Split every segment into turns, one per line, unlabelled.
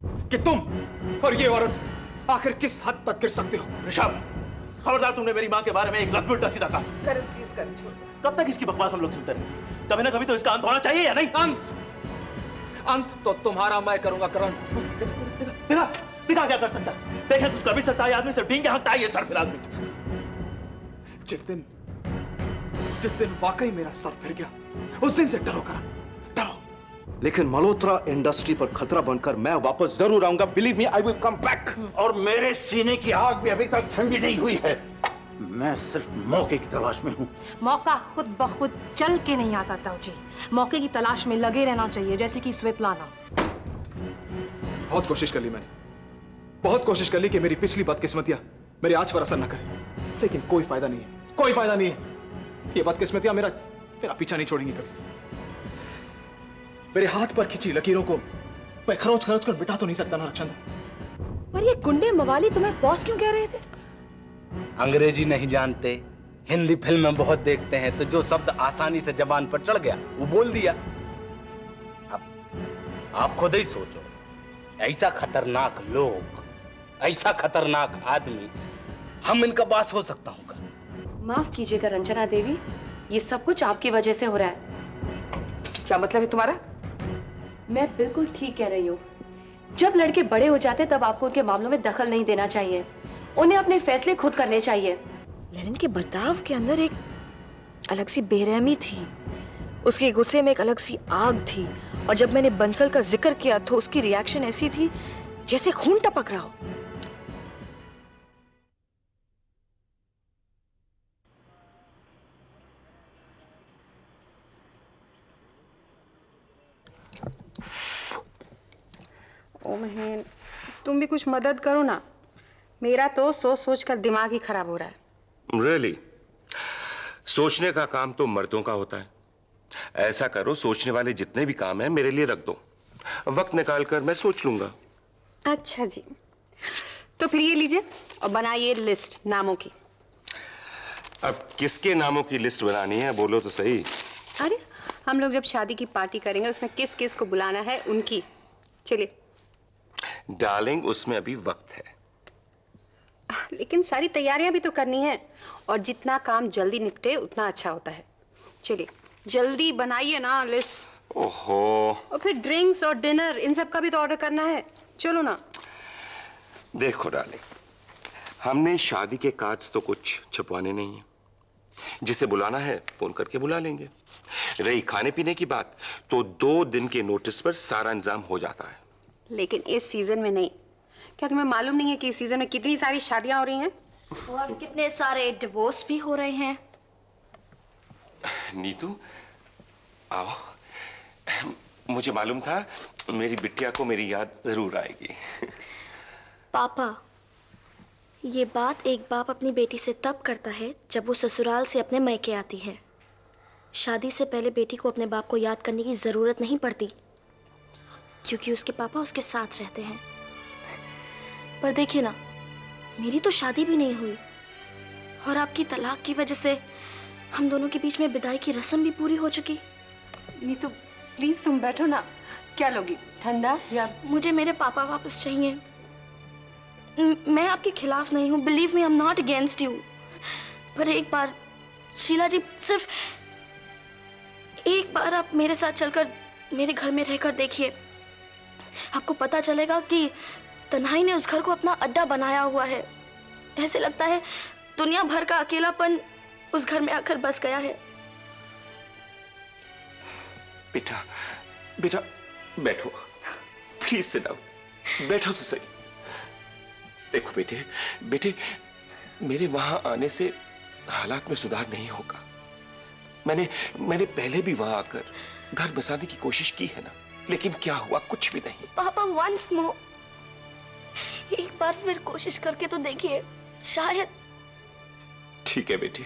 कि तुम और ये औरत आखिर किस हद तक गिर सकते हो।
ऋषभ, खबरदार, तुमने मेरी माँ के बारे में एक लफ्ज़ भी उल्टा सीधा कहा।
करण प्लीज करण छोड़ दो।
कब तक इसकी बकवास हम लोग सुनते रहेंगे? कभी ना कभी तो इसका अंत होना चाहिए या नहीं?
अंत तो तुम्हारा मैं करूंगा करण।
दिखा क्या कर सकता है? देखे कुछ कर भी सकता है आदमी, सिर्फ डींगे हाँकता है ये सर फिर आदमी।
जिस दिन वाकई मेरा सर फिर गया, उस दिन से डरो करण, डरो।
लेकिन मल्होत्रा इंडस्ट्री पर खतरा बनकर मैं वापस जरूर आऊंगा। Believe me, I will come back.
और मेरे सीने की आग भी अभी तक ठंडी नहीं हुई है। मैं सिर्फ मौके की तलाश में हूँ।
मौका खुद ब खुद चल के नहीं आता ताऊ जी, मौके की तलाश में लगे रहना चाहिए, जैसे कि स्वेतलाना।
बहुत कोशिश कर ली मैंने, बहुत कोशिश कर ली कि मेरी पिछली बदकिस्मतियां मेरे आज पर असर न करें, लेकिन कोई फायदा नहीं है, कोई फायदा नहीं है। ये बदकिस्मतियां मेरा पीछा नहीं छोड़ेंगी कभी। मेरे हाथ पर खिंची लकीरों को मैं खरोच खरोच कर मिटा तो नहीं सकता ना रक्षांदा।
पर ये गुंडे मवाली तुम्हें बॉस क्यों कह रहे थे?
अंग्रेजी नहीं जानते, हिंदी फिल्में बहुत देखते हैं, तो जो शब्द आसानी से जबान पर चढ़ गया वो बोल दिया। अब आप खुद ही सोचो, ऐसा खतरनाक लोग, ऐसा खतरनाक आदमी, हम इनका बास हो सकता हूँ?
माफ कीजिएगा रंजना देवी, ये सब कुछ आपकी वजह से हो रहा है। क्या मतलब है तुम्हारा? मैं बिल्कुल ठीक कह रही हूँ। जब लड़के बड़े हो जाते तब आपको उनके मामलों में दखल नहीं देना चाहिए, उन्हें अपने फैसले खुद करने चाहिए।
लेनिन के बर्ताव के अंदर एक अलग सी बेरहमी थी, उसके गुस्से में एक अलग सी आग थी, और जब मैंने बंसल का जिक्र किया तो उसकी रिएक्शन ऐसी थी जैसे खून टपक रहा हो।
ओ महेन, तुम भी कुछ मदद करो ना, मेरा तो सोच सोच कर दिमाग ही खराब हो रहा है।
Really? सोचने का काम तो मर्दों का होता है। ऐसा करो, सोचने वाले जितने भी काम हैं मेरे लिए रख दो, वक्त निकाल कर मैं सोच लूंगा।
अच्छा जी, तो फिर ये लीजिए और बनाइए लिस्ट नामों की।
अब किसके नामों की लिस्ट बनानी है बोलो तो सही।
अरे हम लोग जब शादी की पार्टी करेंगे उसमें किस किस को बुलाना है उनकी। चलिए।
डार्लिंग, उसमें अभी वक्त है।
लेकिन सारी तैयारियां भी तो करनी है, और जितना काम जल्दी निपटे उतना अच्छा होता है। चलिए जल्दी बनाइए ना लिस्ट।
ओहो।
और फिर ड्रिंक्स और डिनर इन सब का भी तो ऑर्डर करना है। चलो ना।
देखो डार्लिंग, हमने शादी के कार्ड्स तो कुछ छपवाने नहीं है, जिसे बुलाना है फोन करके बुला लेंगे। रही खाने पीने की बात, तो 2 दिन के नोटिस पर सारा इंतजाम हो जाता है।
लेकिन इस सीजन में नहीं। क्या तुम्हें मालूम नहीं है कि इस सीजन में कितनी सारी शादियां हो रही हैं?
और कितने सारे डिवोर्स भी हो रहे हैं।
नीतू आओ, मुझे मालूम था मेरी बिटिया को मेरी याद जरूर आएगी।
पापा, ये बात एक बाप अपनी बेटी से तब करता है जब वो ससुराल से अपने मैके आती है। शादी से पहले बेटी को अपने बाप को याद करने की जरूरत नहीं पड़ती, क्योंकि उसके पापा उसके साथ रहते हैं। पर देखिए ना, मेरी तो शादी भी नहीं हुई, और आपकी तलाक की वजह से हम दोनों के बीच में विदाई की रस्म भी पूरी हो चुकी।
नहीं तो प्लीज तुम बैठो ना। क्या लोगी, ठंडा या?
मुझे मेरे पापा वापस चाहिए। मैं आपके खिलाफ नहीं हूँ, believe me, I am not against you. पर एक बार शीला जी, सिर्फ एक बार आप मेरे साथ चलकर मेरे घर में रहकर देखिए। आपको पता चलेगा कि तन्हाई ने उस घर को अपना अड्डा बनाया हुआ है। ऐसे लगता है दुनिया भर का अकेलापन उस घर में आकर बस गया है।
बेटा, बेटा बैठो, प्लीज सिट डाउन, बैठो तो सही। देखो बेटे, बेटे मेरे वहां आने से हालात में सुधार नहीं होगा। मैंने पहले भी वहां आकर घर बसाने की कोशिश की है ना, लेकिन क्या हुआ? कुछ भी नहीं।
पापा, वंस मोर, एक बार फिर कोशिश करके तो देखिए, शायद।
ठीक है बेटी,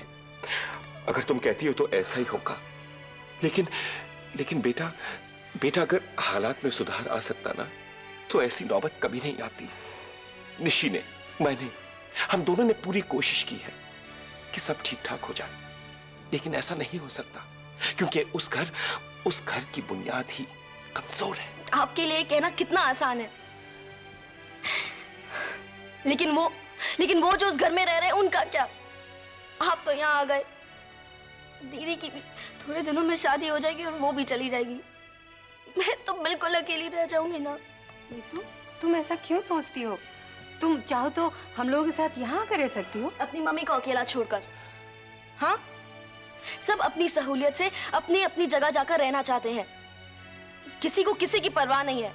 अगर तुम कहती हो तो ऐसा ही होगा। लेकिन बेटा अगर हालात में सुधार आ सकता ना, तो ऐसी नौबत कभी नहीं आती। निशी ने, मैंने, हम दोनों ने पूरी कोशिश की है कि सब ठीक ठाक हो जाए, लेकिन ऐसा नहीं हो सकता, क्योंकि उस घर की बुनियाद ही कमजोर है।
आपके लिए कहना कितना आसान है, लेकिन वो जो उस घर में रह रहे हैं उनका क्या? आप तो यहाँ आ गए। दीदी की भी थोड़े दिनों में शादी हो जाएगी और वो भी चली जाएगी। मैं तो बिल्कुल अकेली रह जाऊंगी ना।
नीतू, तुम ऐसा क्यों सोचती हो? तुम चाहो तो हम लोगों के साथ यहाँ आकर रह सकती हो।
अपनी मम्मी को अकेला छोड़कर। हाँ, सब अपनी सहूलियत से अपनी अपनी जगह जाकर रहना चाहते हैं। किसी को किसी की परवाह नहीं है।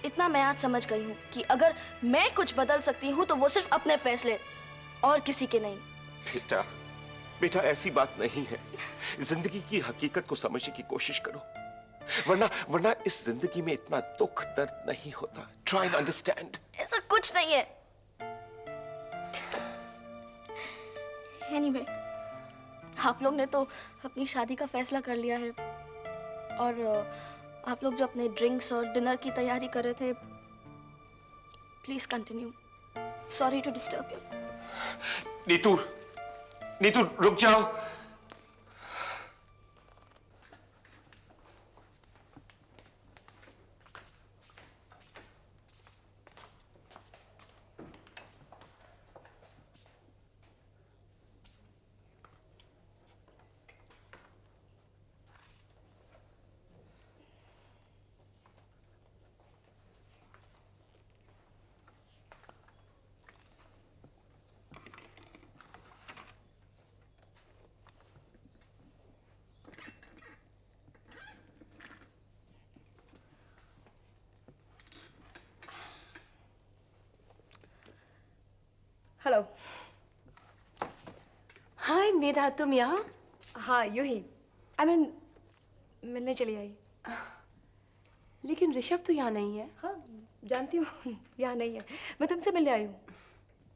इतना मैं आज समझ गई हूँ कि अगर मैं कुछ बदल सकती हूँ तो वो सिर्फ अपने फैसले और किसी के नहीं।
बेटा, बेटा ऐसी बात नहीं है। जिंदगी की हकीकत को समझने की कोशिश करो, वरना इस जिंदगी में इतना दुख दर्द नहीं होता। Try and understand.
ऐसा कुछ नहीं है। एनीवे, आप लोग ने तो अपनी शादी का फैसला कर लिया है और आप लोग जो अपने ड्रिंक्स और डिनर की तैयारी कर रहे थे, please continue. Sorry to disturb you.
Neetu रुक जाओ।
हेलो।
हाय मेधा, तुम यहाँ?
हाँ, यूं ही। मिलने चली आई।
लेकिन ऋषभ तो यहाँ नहीं है।
हाँ, जानती हूँ यहाँ नहीं है। मैं तुमसे मिलने आई हूँ।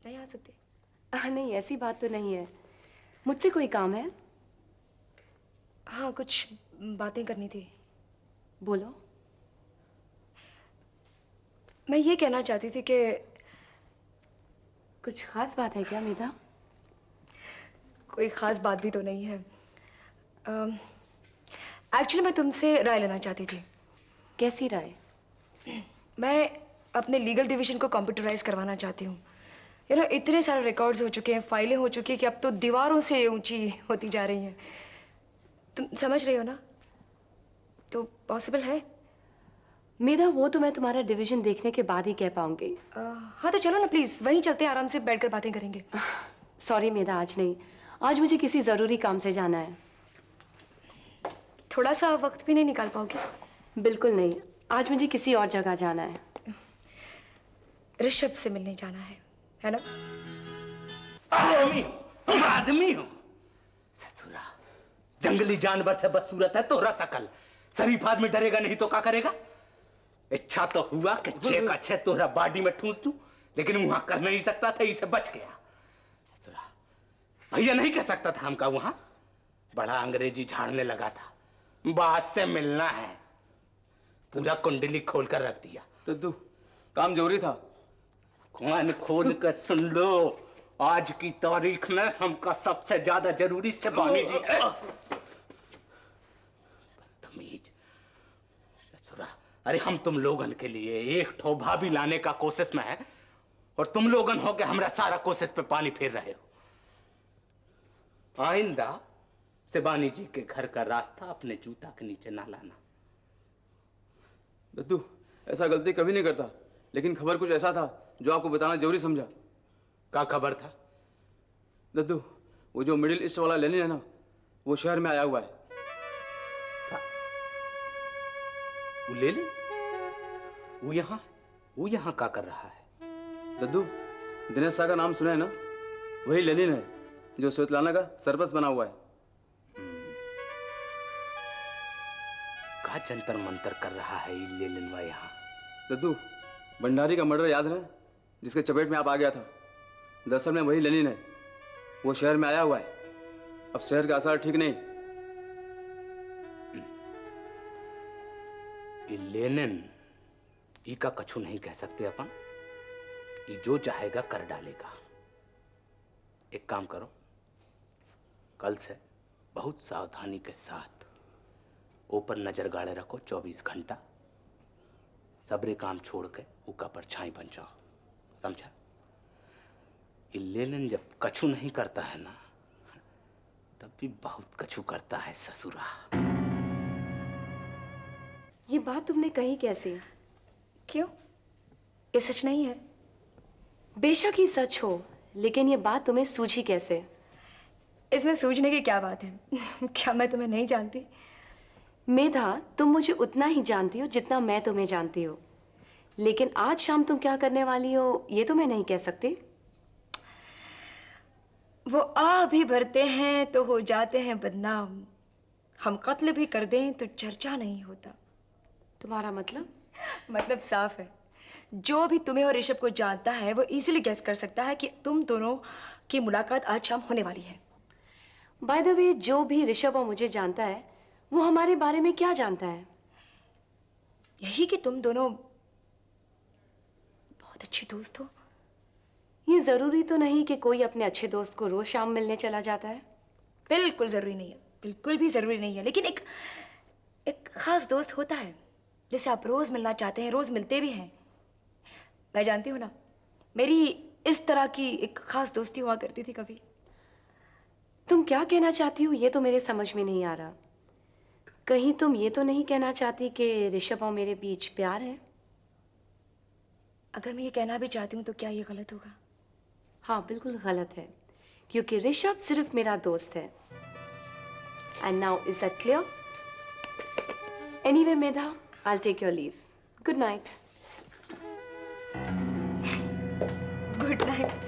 नहीं आ सकती?
नहीं, ऐसी बात तो नहीं है। मुझसे कोई काम है?
हाँ, कुछ बातें करनी थी।
बोलो।
मैं ये कहना चाहती थी कि
कुछ खास बात है क्या मेधा?
कोई खास बात भी तो नहीं है। एक्चुअली मैं तुमसे राय लेना चाहती थी।
कैसी राय?
मैं अपने लीगल डिवीजन को कंप्यूटराइज करवाना चाहती हूँ। इतने सारे रिकॉर्ड्स हो चुके हैं, फाइलें हो चुकी हैं कि अब तो दीवारों से ऊंची होती जा रही हैं। तुम समझ रही हो ना? तो पॉसिबल है?
मेधा, वो तो मैं तुम्हारा डिवीजन देखने के बाद ही कह पाऊंगी।
हाँ, तो चलो ना प्लीज, वहीं चलते हैं, आराम से बैठकर बातें करेंगे।
सॉरी मेधा, आज नहीं। आज मुझे किसी जरूरी काम से जाना है।
थोड़ा सा वक्त भी नहीं निकाल पाओगे?
बिल्कुल नहीं, आज मुझे किसी और जगह जाना है।
ऋषभ से मिलने जाना है ना?
आदमी हो, तुम आदमी हो। ससुरा, जंगली जानवर से बदसूरत है तोरा शकल। शरीफ आदमी डरेगा नहीं तो क्या करेगा? इच्छा तो हुआ कि छह का छह तोरा बॉडी में ठूंस दूं, लेकिन वहां कर नहीं सकता था, इसे बच गया। ससुरा, भैया नहीं कह सकता था हमका वहां। बड़ा अंग्रेजी झाड़ने लगा था। बात से मिलना है, पूरा कुंडली खोल कर रख दिया।
दद्दू, काम जरूरी था।
कान खोल कर सुन लो, आज की तारीख में हमका सबसे ज्यादा जरूरी शिवानी जी है। बदतमीज। ससुरा, अरे हम तुम लोगन के लिए एक ठो भाभी लाने का कोशिश में है और तुम लोगन हो के हमरा सारा कोशिश पे पानी फेर रहे हो। आइंदा शिवानी जी के घर का रास्ता अपने जूता के नीचे ना लाना।
दद्दू, ऐसा गलती कभी नहीं करता, लेकिन खबर कुछ ऐसा था जो आपको बताना जरूरी समझा।
क्या खबर था?
दद्दू, वो जो मिडिल ईस्ट वाला लेनिन है ना, वो शहर में आया हुआ है।
वो ले ले। वो यहाँ क्या कर रहा है?
दद्दू, दिनेश शाह का नाम सुना है ना? वही लेनिन है जो स्वेतलाना का सरपंच बना हुआ है।
का जंतर मंतर कर रहा है ये लेनिनवा यहाँ?
दद्दू, भंडारी का मर्डर याद है, जिसके चपेट में आप आ गया था? दरअसल में वही लेनिन है। वो शहर में आया हुआ है। अब शहर का असर ठीक नहीं।
ये लेनिन ई का कछु नहीं कह सकते अपन। ये जो चाहेगा कर डालेगा। एक काम करो, कल से बहुत सावधानी के साथ ऊपर नजर गाड़े रखो 24 घंटा। सबरे काम छोड़ के ऊका परछाई बन जाओ।
समझा? ये लेनिन जब कछु नहीं करता है ना, तब भी बहुत कछु करता है ससुरा।
ये बात तुमने कही कैसे?
क्यों? ये सच नहीं है?
बेशक ही सच हो, लेकिन ये बात तुम्हें सूझी कैसे?
इसमें सूझने की क्या बात है? क्या मैं तुम्हें नहीं जानती?
मेधा, तुम मुझे उतना ही जानती हो जितना मैं तुम्हें जानती हूँ, लेकिन आज शाम तुम क्या करने वाली हो ये तो मैं नहीं कह सकती।
वो आ भी भरते हैं तो हो जाते हैं बदनाम, हम कत्ल भी कर दें तो चर्चा नहीं होता।
तुम्हारा मतलब?
मतलब साफ है, जो भी तुम्हें और ऋषभ को जानता है वो इजीली गेस कर सकता है कि तुम दोनों की मुलाकात आज शाम होने वाली है।
बाय द वे, जो भी ऋषभ और मुझे जानता है वो हमारे बारे में क्या जानता है?
यही कि तुम दोनों बहुत अच्छे दोस्त हो।
ये जरूरी तो नहीं कि कोई अपने अच्छे दोस्त को रोज शाम मिलने चला जाता है।
बिल्कुल जरूरी नहीं है, बिल्कुल भी जरूरी नहीं है, लेकिन एक खास दोस्त होता है जिसे आप रोज मिलना चाहते हैं, रोज मिलते भी हैं। मैं जानती हूँ ना, मेरी इस तरह की एक खास दोस्ती हुआ करती थी कभी।
तुम क्या कहना चाहती हो ये तो मेरे समझ में नहीं आ रहा। कहीं तुम ये तो नहीं कहना चाहती कि ऋषभ और मेरे बीच प्यार है?
अगर मैं ये कहना भी चाहती हूँ तो क्या ये गलत होगा?
हाँ, बिल्कुल गलत है, क्योंकि ऋषभ सिर्फ मेरा दोस्त है। And now is that clear? Anyway Medha, I'll take your leave. Good night.
Good night.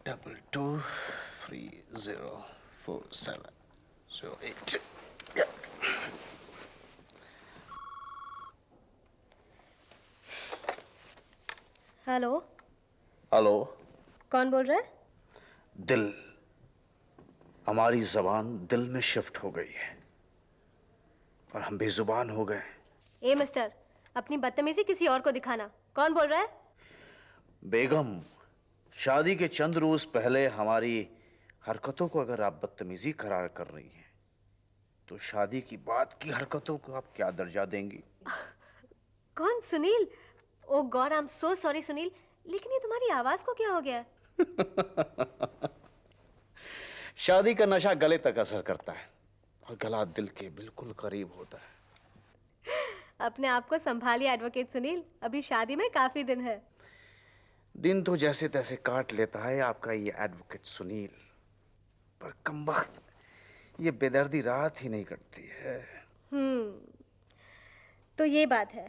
Double 2 3 0 4 7 0 8।
Hello,
hello.
कौन बोल रहा है?
दिल, हमारी जबान दिल में शिफ्ट हो गई है और हम बेजुबान हो गए।
ए मिस्टर, अपनी बदतमीजी किसी और को दिखाना। कौन बोल रहा है?
बेगम, शादी के चंद रोज पहले हमारी हरकतों को अगर आप बदतमीजी करार कर रही हैं, तो शादी की बाद की हरकतों को आप क्या दर्जा देंगी?
कौन? Sunil? Oh God, I am so sorry Sunil, लेकिन ये तुम्हारी आवाज को क्या हो गया?
शादी का नशा गले तक असर करता है और गला दिल के बिल्कुल करीब होता है।
अपने आप को संभालिए एडवोकेट सुनील, अभी शादी में काफी दिन है।
दिन तो जैसे तैसे काट लेता है आपका ये एडवोकेट सुनील, पर कमबख्त ये बेदर्दी रात ही नहीं कटती है।
तो ये बात है।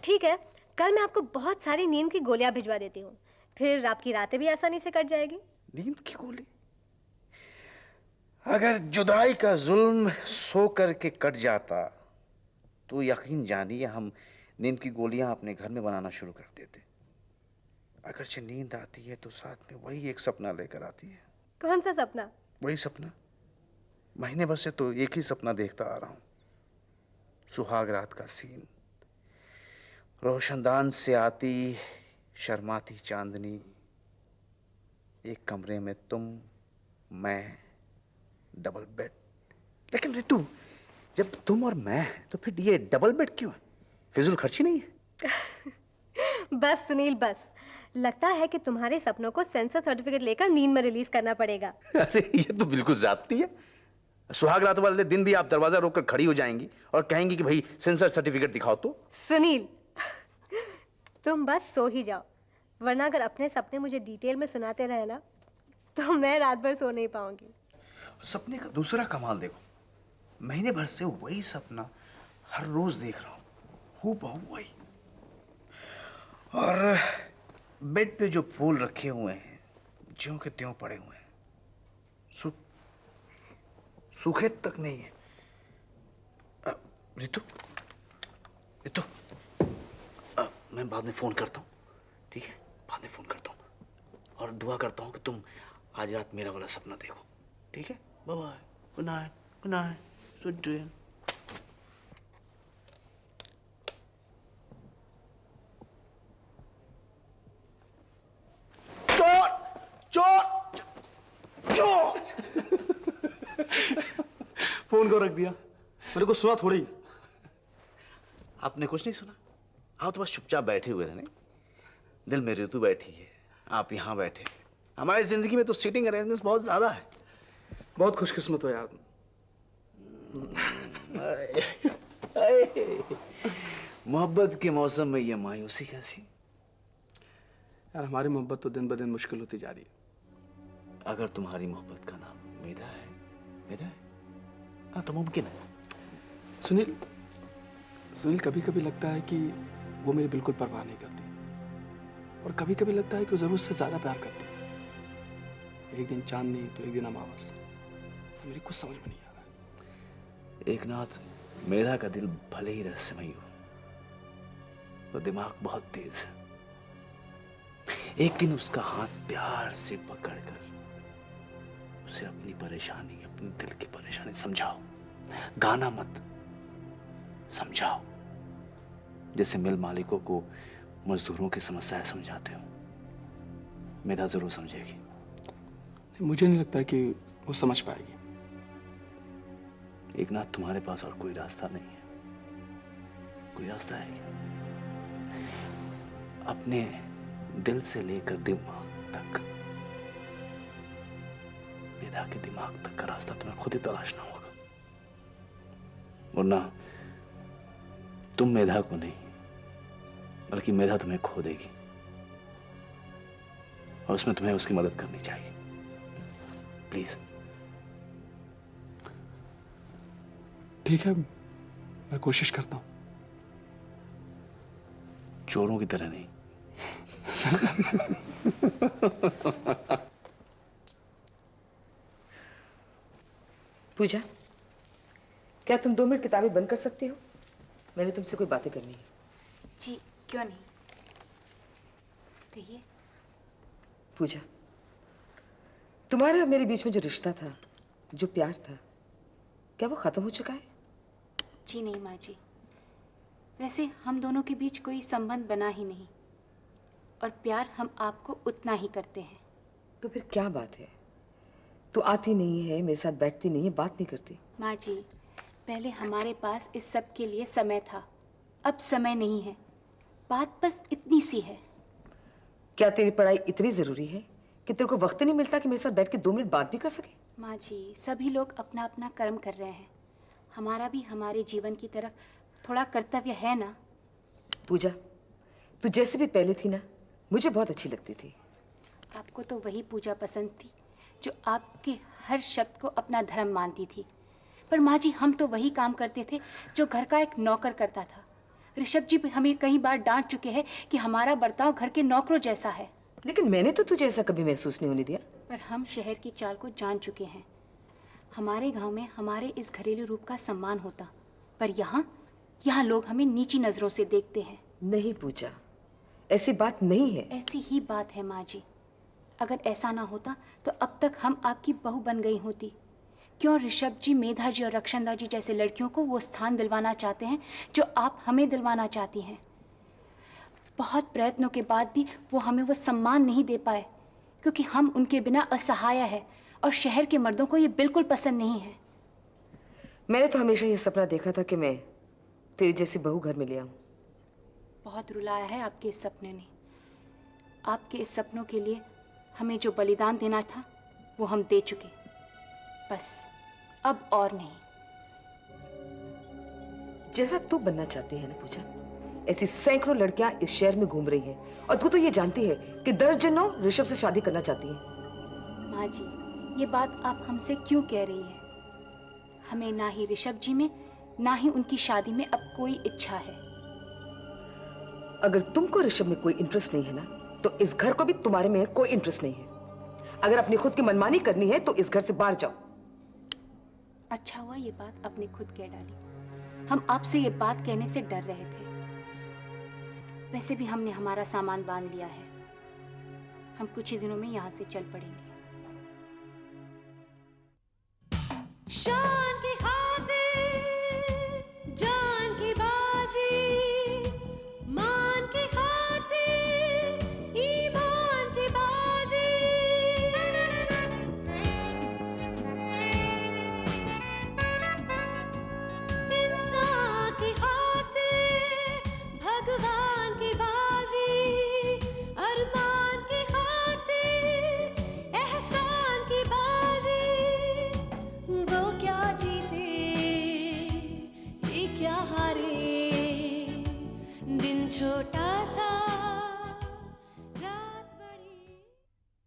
ठीक है, कल मैं आपको बहुत सारी नींद की गोलियां भिजवा देती हूँ, फिर आपकी रातें भी आसानी से कट जाएगी।
नींद की गोली? अगर जुदाई का जुल्म सो करके कट जाता तो यकीन जानिए हम नींद की गोलियां अपने घर में बनाना शुरू कर देते। अगरचे नींद आती है तो साथ में वही एक सपना लेकर आती है।
कौन सा सपना?
वही सपना, महीने भर से तो एक ही सपना देखता आ रहा हूं। सुहाग रात का सीन, रोशनदान से आती शर्माती चांदनी, एक कमरे में तुम, मैं, डबल बेड। लेकिन रितु, जब तुम और मैं हैं, तो फिर ये डबल बेड क्यों है? फिजूल खर्ची नहीं है?
बस सुनील बस, लगता है कि तुम्हारे सपनों को सेंसर सर्टिफिकेट लेकर नींद में रिलीज करना पड़ेगा।
अरे ये तो बिल्कुल जाती है। सुहाग रात वाले दिन भी आप दरवाजा रोककर खड़ी हो जाएंगी और कहेंगी कि भाई सेंसर सर्टिफिकेट दिखाओ तो।
सुनील, तुम बस सो ही जाओ, वरना अगर अपने सपने मुझे डिटेल में सुनाते रहे ना तो मैं रात भर सो नहीं पाऊंगी।
सपने का दूसरा कमाल देखो, महीने भर से वही सपना हर रोज देख रहा हूं, हूबहू वही। और बेड पे जो फूल रखे हुए हैं ज्यों के त्यों पड़े हुए हैं, सूखे तक नहीं है। रितु, रितु, मैं बाद में फोन करता हूँ, ठीक है? बाद में फोन करता हूँ और दुआ करता हूँ कि तुम आज रात मेरा वाला सपना देखो, ठीक है? Bye bye, good night, good night, sweet dream.
Phone को रख दिया, मेरे को सुना थोड़ी।
आपने कुछ नहीं सुना? आप तो बस चुपचाप बैठे हुए थे। नहीं, दिल में ऋतु बैठी है, आप यहाँ बैठे। हमारी जिंदगी में तो सीटिंग अरेंजमेंट्स बहुत ज्यादा है।
बहुत खुशकिस्मत हो यार।
मोहब्बत के मौसम में ये मायूसी कैसी?
यार हमारी मोहब्बत तो दिन ब दिन मुश्किल होती जा रही है।
अगर तुम्हारी मोहब्बत का नाम मेधा है, मेधा है, हाँ तो मुमकिन है।
सुनील, सुनील कभी कभी लगता है कि वो मेरी बिल्कुल परवाह नहीं करती, और कभी कभी लगता है कि वो जरूरत से ज्यादा प्यार करती है। एक दिन चांदनी तो एक दिन अमावस, मेरी कुछ समझ में नहीं आ रहा है।
एक नाथ, मेधा का दिल भले ही रहस्यमयी हो, तो दिमाग बहुत तेज है। एक दिन उसका हाथ प्यार से पकड़कर उसे अपनी परेशानी, अपने दिल की परेशानी समझाओ। गाना मत, समझाओ, जैसे मिल मालिकों को मजदूरों की समस्याएं समझाते हो। मेधा जरूर समझेगी।
मुझे नहीं लगता कि वो समझ पाएगी।
एक नाथ, तुम्हारे पास और कोई रास्ता नहीं है। कोई रास्ता है क्या? अपने दिल से लेकर दिमाग तक, मेधा के दिमाग तक का रास्ता तुम्हें खुद ही तलाशना होगा, वरना तुम मेधा को नहीं, बल्कि मेधा तुम्हें खो देगी, और उसमें तुम्हें उसकी मदद करनी चाहिए। प्लीज।
ठीक है, मैं कोशिश करता हूं।
चोरों की तरह नहीं।
पूजा, क्या तुम 2 मिनट किताबें बंद कर सकती हो? मैंने तुमसे कोई बातें करनी है।
जी क्यों नहीं, कहिए।
पूजा, तुम्हारा मेरे बीच में जो रिश्ता था, जो प्यार था, क्या वो खत्म हो चुका है?
जी नहीं माँ जी, वैसे हम दोनों के बीच कोई संबंध बना ही नहीं, और प्यार हम आपको उतना ही करते हैं।
तो फिर क्या बात है? तू आती नहीं है, मेरे साथ बैठती नहीं है, बात नहीं करती।
माँ जी, पहले हमारे पास इस सब के लिए समय था, अब समय नहीं है। बात बस इतनी सी है।
क्या तेरी पढ़ाई इतनी जरूरी है कि तेरे को वक्त नहीं मिलता कि मेरे साथ बैठ के 2 मिनट बात भी कर सके?
माँ जी, सभी लोग अपना अपना कर्म कर रहे हैं, हमारा भी हमारे जीवन की तरफ थोड़ा कर्तव्य है ना।
पूजा, तू जैसे भी पहले थी ना, मुझे बहुत अच्छी लगती थी।
आपको तो वही पूजा पसंद थी जो आपके हर शब्द को अपना धर्म मानती थी। पर माँ जी, हम तो वही काम करते थे जो घर का एक नौकर करता था। ऋषभ जी भी हमें कई बार डांट चुके हैं कि हमारा बर्ताव घर के नौकरों जैसा है।
लेकिन मैंने तो तुझे ऐसा कभी महसूस नहीं होने दिया।
पर हम शहर की चाल को जान चुके हैं। हमारे गांव में हमारे इस घरेलू रूप का सम्मान होता, पर यहाँ लोग हमें नीची नजरों से देखते हैं।
नहीं पूजा, ऐसी बात नहीं है।
ऐसी ही बात है माँ जी। अगर ऐसा ना होता तो अब तक हम आपकी बहू बन गई होती। क्यों ऋषभ जी, मेधा जी और रक्षंदा जी जैसे लड़कियों को वो स्थान दिलवाना चाहते हैं जो आप हमें दिलवाना चाहती हैं। बहुत प्रयत्नों के बाद भी वो हमें वो सम्मान नहीं दे पाए, क्योंकि हम उनके बिना असहाय है, और शहर के मर्दों को ये बिल्कुल पसंद नहीं है।
मैंने तो हमेशा ये सपना देखा था कि मैं तेरी जैसी बहू घर में ले आऊं।
बहुत रुलाया है आपके इस सपने ने। आपके इस सपनों के लिए हमें जो बलिदान देना था वो हम दे चुके, बस अब और नहीं।
जैसा तू बनना चाहती है ना पूजा, ऐसी सैकड़ों लड़कियां इस शहर में घूम रही हैं, और तू तो ये जानती है कि दर्जनों ऋषभ से शादी करना चाहती है।
माँ जी, ये बात आप हमसे क्यों कह रही है? हमें ना ही ऋषभ जी में, ना ही उनकी शादी में अब कोई इच्छा है।
अगर तुमको ऋषभ में कोई इंटरेस्ट नहीं है ना, तो इस घर को भी तुम्हारे में कोई इंटरेस्ट नहीं है। अगर अपनी खुद की मनमानी करनी है तो इस घर से बाहर जाओ।
अच्छा हुआ ये बात आपने खुद कह डाली। हम आपसे ये बात कहने से डर रहे थे। वैसे भी हमने हमारा सामान बांध लिया है, हम कुछ ही दिनों में यहाँ से चल पड़ेंगे।
शाम